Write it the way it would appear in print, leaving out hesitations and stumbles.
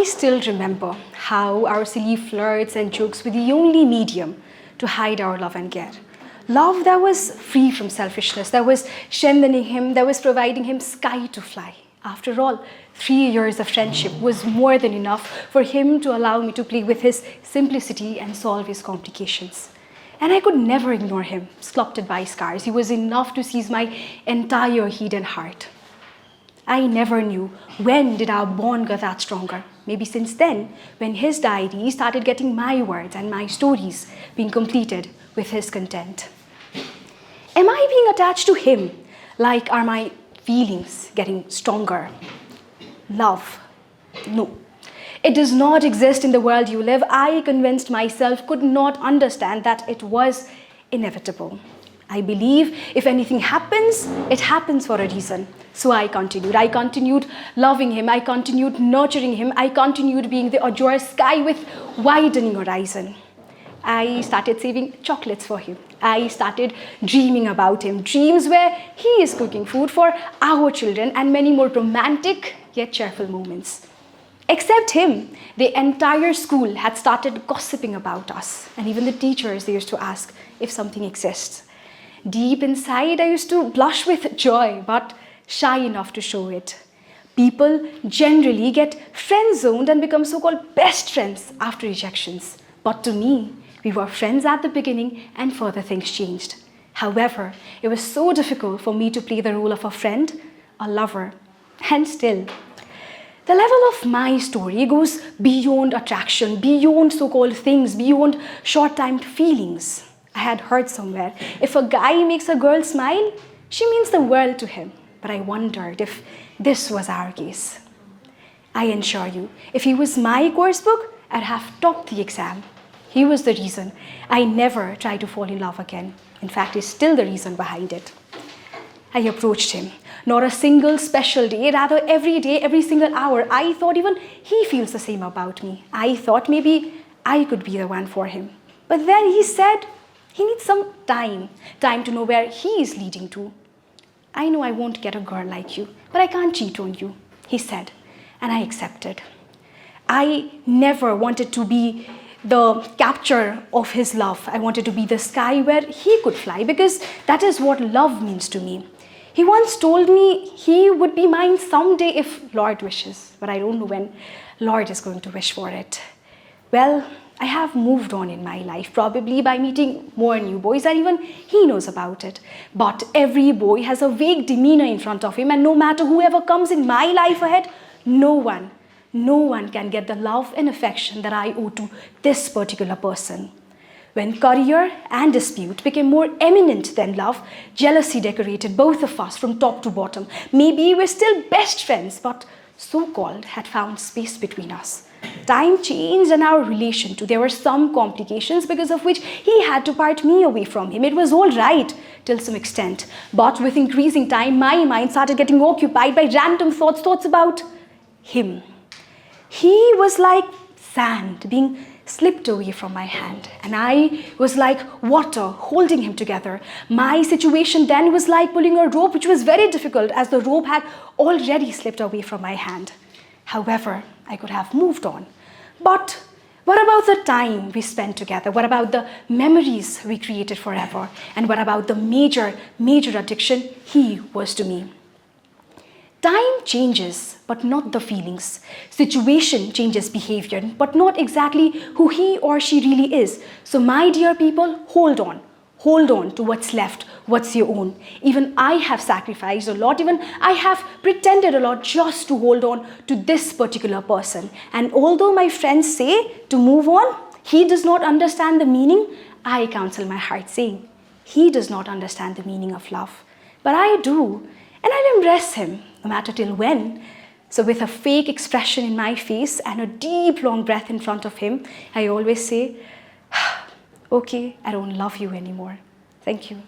I still remember how our silly flirts and jokes were the only medium to hide our love and care. Love that was free from selfishness, that was strengthening him, that was providing him sky to fly. After all, 3 years of friendship was more than enough for him to allow me to play with his simplicity and solve his complications. And I could never ignore him, sculpted by scars. He was enough to seize my entire head and heart. I never knew when did our bond get that stronger. Maybe since then, when his diary started getting my words and my stories being completed with his content. Am I being attached to him? Like, are my feelings getting stronger? Love? No. It does not exist in the world you live. I convinced myself, could not understand that it was inevitable. I believe if anything happens, it happens for a reason. So I continued loving him, I continued nurturing him, I continued being the azure sky with widening horizon. I started saving chocolates for him. I started dreaming about him, dreams where he is cooking food for our children and many more romantic yet cheerful moments. Except him, the entire school had started gossiping about us, and even the teachers, they used to ask if something exists. Deep inside, I used to blush with joy, but shy enough to show it. People generally get friend-zoned and become so-called best friends after rejections. But to me, we were friends at the beginning and further things changed. However, it was so difficult for me to play the role of a friend, a lover, and still. The level of my story goes beyond attraction, beyond so-called things, beyond short-timed feelings. I had heard somewhere, if a guy makes a girl smile, she means the world to him. But I wondered if this was our case. I assure you, if he was my course book, I'd have topped the exam. He was the reason I never tried to fall in love again. In fact, he's still the reason behind it. I approached him. Not a single special day, rather every day, every single hour. I thought even he feels the same about me. I thought maybe I could be the one for him. But then he said he needs some time to know where he is leading to. I know I won't get a girl like you, but I can't cheat on you, he said, and I accepted. I never wanted to be the capture of his love. I wanted to be the sky where he could fly, because that is what love means to me. He once told me he would be mine someday if Lord wishes, but I don't know when Lord is going to wish for it. Well, I have moved on in my life, probably by meeting more new boys, and even he knows about it. But every boy has a vague demeanor in front of him, and no matter whoever comes in my life ahead, no one can get the love and affection that I owe to this particular person. When career and dispute became more eminent than love, jealousy decorated both of us from top to bottom. Maybe we're still best friends, but so-called had found space between us. Time changed and our relation too. There were some complications because of which he had to part me away from him. It was all right till some extent. But with increasing time, my mind started getting occupied by random thoughts about him. He was like sand being slipped away from my hand, and I was like water holding him together. My situation then was like pulling a rope, which was very difficult as the rope had already slipped away from my hand. However, I could have moved on. But what about the time we spent together? What about the memories we created forever? And what about the major addiction he was to me? Time changes, but not the feelings. Situation changes behavior, but not exactly who he or she really is. So my dear people, hold on. Hold on to what's left, what's your own. Even I have sacrificed a lot, even I have pretended a lot just to hold on to this particular person. And although my friends say to move on, he does not understand the meaning, I counsel my heart saying, he does not understand the meaning of love. But I do, and I'll embrace him, no matter till when. So with a fake expression in my face and a deep long breath in front of him, I always say, okay, I don't love you anymore. Thank you.